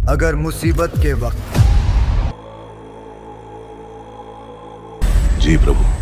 अगर मुसीबत के वक्त। जी प्रभु,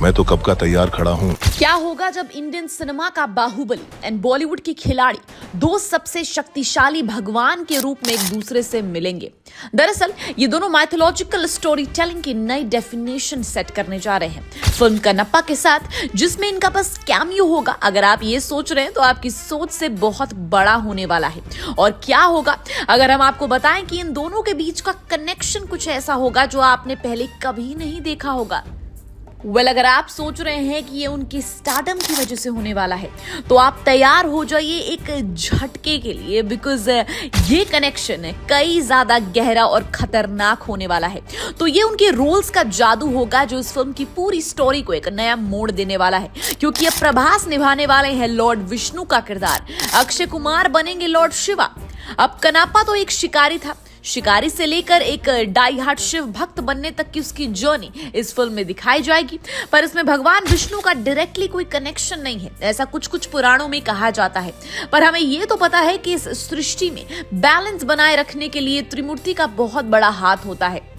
मैं तो कब का तैयार खड़ा हूँ। क्या होगा जब इंडियन सिनेमा का बाहुबली एंड बॉलीवुड की खिलाड़ी दो सबसे शक्तिशाली भगवान के रूप में एक दूसरे से मिलेंगे। दरअसल ये दोनों माइथोलॉजिकल स्टोरी टेलिंग की नई डेफिनेशन सेट करने जा रहे हैं फिल्म कनप्पा के साथ, जिसमें इनका बस कैमियो होगा। अगर आप ये सोच रहे हैं तो आपकी सोच से बहुत बड़ा होने वाला है। और क्या होगा अगर हम आपको बताएं कि इन दोनों के बीच का कनेक्शन कुछ ऐसा होगा जो आपने पहले कभी नहीं देखा होगा। अगर आप सोच रहे हैं कि ये उनकी स्टारडम की वजह से होने वाला है तो आप तैयार हो जाइए एक झटके के लिए, बिकॉज ये कनेक्शन कई ज्यादा गहरा और खतरनाक होने वाला है। तो ये उनके रोल्स का जादू होगा जो इस फिल्म की पूरी स्टोरी को एक नया मोड़ देने वाला है, क्योंकि अब प्रभास निभाने वाले हैं लॉर्ड विष्णु का किरदार, अक्षय कुमार बनेंगे लॉर्ड शिवा। अब कनापा तो एक शिकारी था, शिकारी से लेकर एक डाई हार्ट शिव भक्त बनने तक की उसकी जर्नी इस फिल्म में दिखाई जाएगी। पर इसमें भगवान विष्णु का डायरेक्टली कोई कनेक्शन नहीं है, ऐसा कुछ कुछ पुराणों में कहा जाता है। पर हमें यह तो पता है कि इस सृष्टि में बैलेंस बनाए रखने के लिए त्रिमूर्ति का बहुत बड़ा हाथ होता है।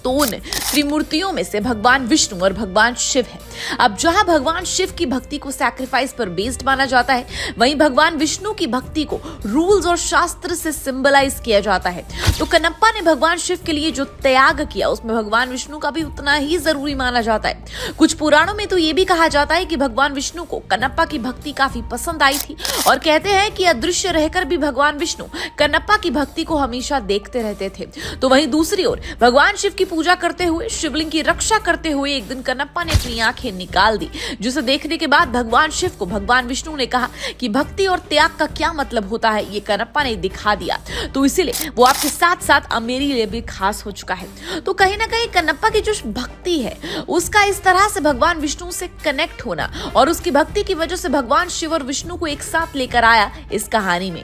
तो उन त्रिमूर्तियों में से भगवान विष्णु और भगवान शिव है। अब जहां भगवान शिव की भक्ति को सैक्रिफाइस पर बेस्ड माना जाता है, वहीं भगवान विष्णु की भक्ति को रूल्स और शास्त्र से सिंबलाइज किया जाता है। तो कनप्पा ने भगवान शिव के लिए जो त्याग किया उसमें भगवान विष्णु का भी उतना ही जरूरी माना जाता है। कुछ पुराणों में तो ये भी कहा जाता है कि भगवान विष्णु को कनप्पा की भक्ति काफी पसंद आई थी और कहते हैं कि अदृश्य रहकर भी भगवान विष्णु कनप्पा की भक्ति को हमेशा देखते रहते थे। तो वहीं दूसरी ओर भगवान शिव की पूजा करते हुए, शिवलिंग की रक्षा करते हुए एक दिन कनप्पा ने अपनी आंखें निकाल दी, जिसे देखने के बाद भगवान शिव को भगवान विष्णु ने कहा कि भक्ति और त्याग का क्या मतलब होता है, ये कनप्पा ने दिखा दिया। तो इसीलिए वो आपके साथ साथ अब मेरे लिए भी खास हो चुका है। तो कहीं ना कहीं कनप्पा की जो भक्ति है उसका इस तरह से भगवान विष्णु से कनेक्ट होना और उसकी भक्ति की वजह से भगवान शिव और विष्णु को एक साथ लेकर आया इस कहानी में।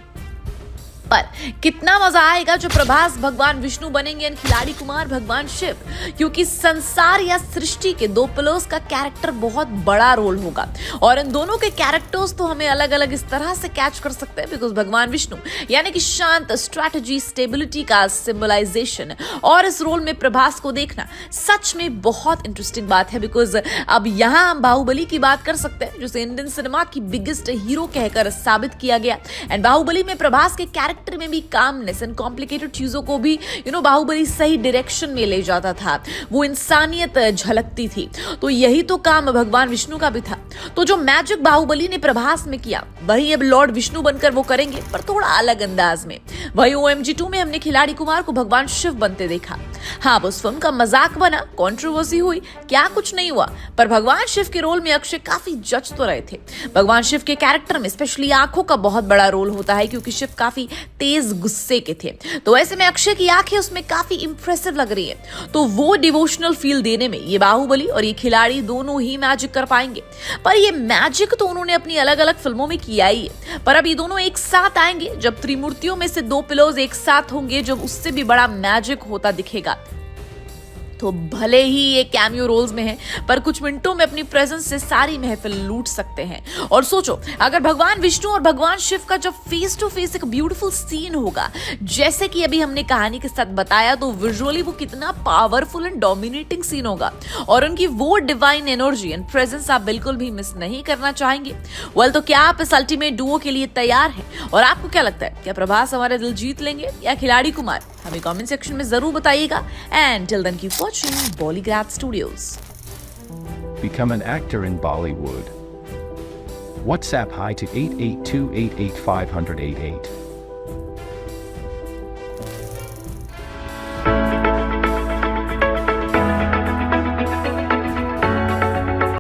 पर कितना मजा आएगा जो प्रभास भगवान विष्णु बनेंगे और खिलाड़ी कुमार भगवान शिव, क्योंकि संसार या सृष्टि के दो पिलर्स का कैरेक्टर बहुत बड़ा रोल होगा। और इन दोनों के कैरेक्टर्स तो हमें अलग अलग इस तरह से कैच कर सकते हैं, बिकॉज भगवान विष्णु यानी कि शांत, स्ट्रैटेजी, स्टेबिलिटी का सिंबलाइजेशन, और इस रोल में प्रभास को देखना सच में बहुत इंटरेस्टिंग बात है। बिकॉज अब यहाँ हम बाहुबली की बात कर सकते हैं, जिसे इंडियन सिनेमा की बिगेस्ट हीरो कहकर साबित किया गया। एंड बाहुबली में प्रभास के कैरेक्टर में भी कामनेस एंड कॉम्प्लिकेटेड चीजों को भी बाहुबली सही डायरेक्शन में ले जाता था, वो इंसानियत झलकती थी। तो यही तो काम भगवान विष्णु का भी था। तो जो मैजिक बाहुबली ने प्रभास में किया वही अब लॉर्ड विष्णु बनकर वो करेंगे, पर थोड़ा अलग अंदाज में। वही OMG 2 में हमने खिलाड़ी कुमार को भगवान शिव बनते देखा। हाँ, उस फिल्म का मजाक बना, कंट्रोवर्सी हुई, क्या कुछ नहीं हुआ, पर भगवान शिव के रोल में अक्षय काफी जज तो रहे थे। भगवान शिव के कैरेक्टर में स्पेशली आंखों का बहुत बड़ा रोल होता है, क्योंकि शिव काफी तेज गुस्से के थे। तो ऐसे में अक्षय की आंखें उसमें काफी इंप्रेसिव लग रही है। तो वो डिवोशनल फील देने में ये बाहुबली और ये खिलाड़ी दोनों ही मैजिक कर पाएंगे। पर ये मैजिक तो उन्होंने अपनी अलग अलग फिल्मों में किया ही है, पर अब ये दोनों एक साथ आएंगे जब त्रिमूर्तियों में से दो पिलर्स एक साथ होंगे, जब उससे भी बड़ा मैजिक होता दिखेगा। तो भले ही ये कैमियो रोल्स में है, पर कुछ मिनटों में अपनी प्रेजेंस से सारी महफिल लूट सकते हैं। और सोचो, अगर भगवान विष्णु और भगवान शिव का जब फेस टू फेस एक ब्यूटीफुल सीन होगा, जैसे कि अभी हमने कहानी के साथ बताया, तो विजुअली वो कितना पावरफुल एंड डोमिनेटिंग सीन होगा। और उनकी वो डिवाइन एनर्जी एंड प्रेजेंस आप बिल्कुल भी मिस नहीं करना चाहेंगे। तो क्या आप इस अल्टीमेट डुओ के लिए तैयार हैं? और आपको क्या लगता है, क्या प्रभास हमारे दिल जीत लेंगे या खिलाड़ी कुमार? हमें कमेंट सेक्शन में जरूर बताइएगा। And till then keep watching Bollygrad Studios. Become an actor in Bollywood. WhatsApp hi to 88288 588.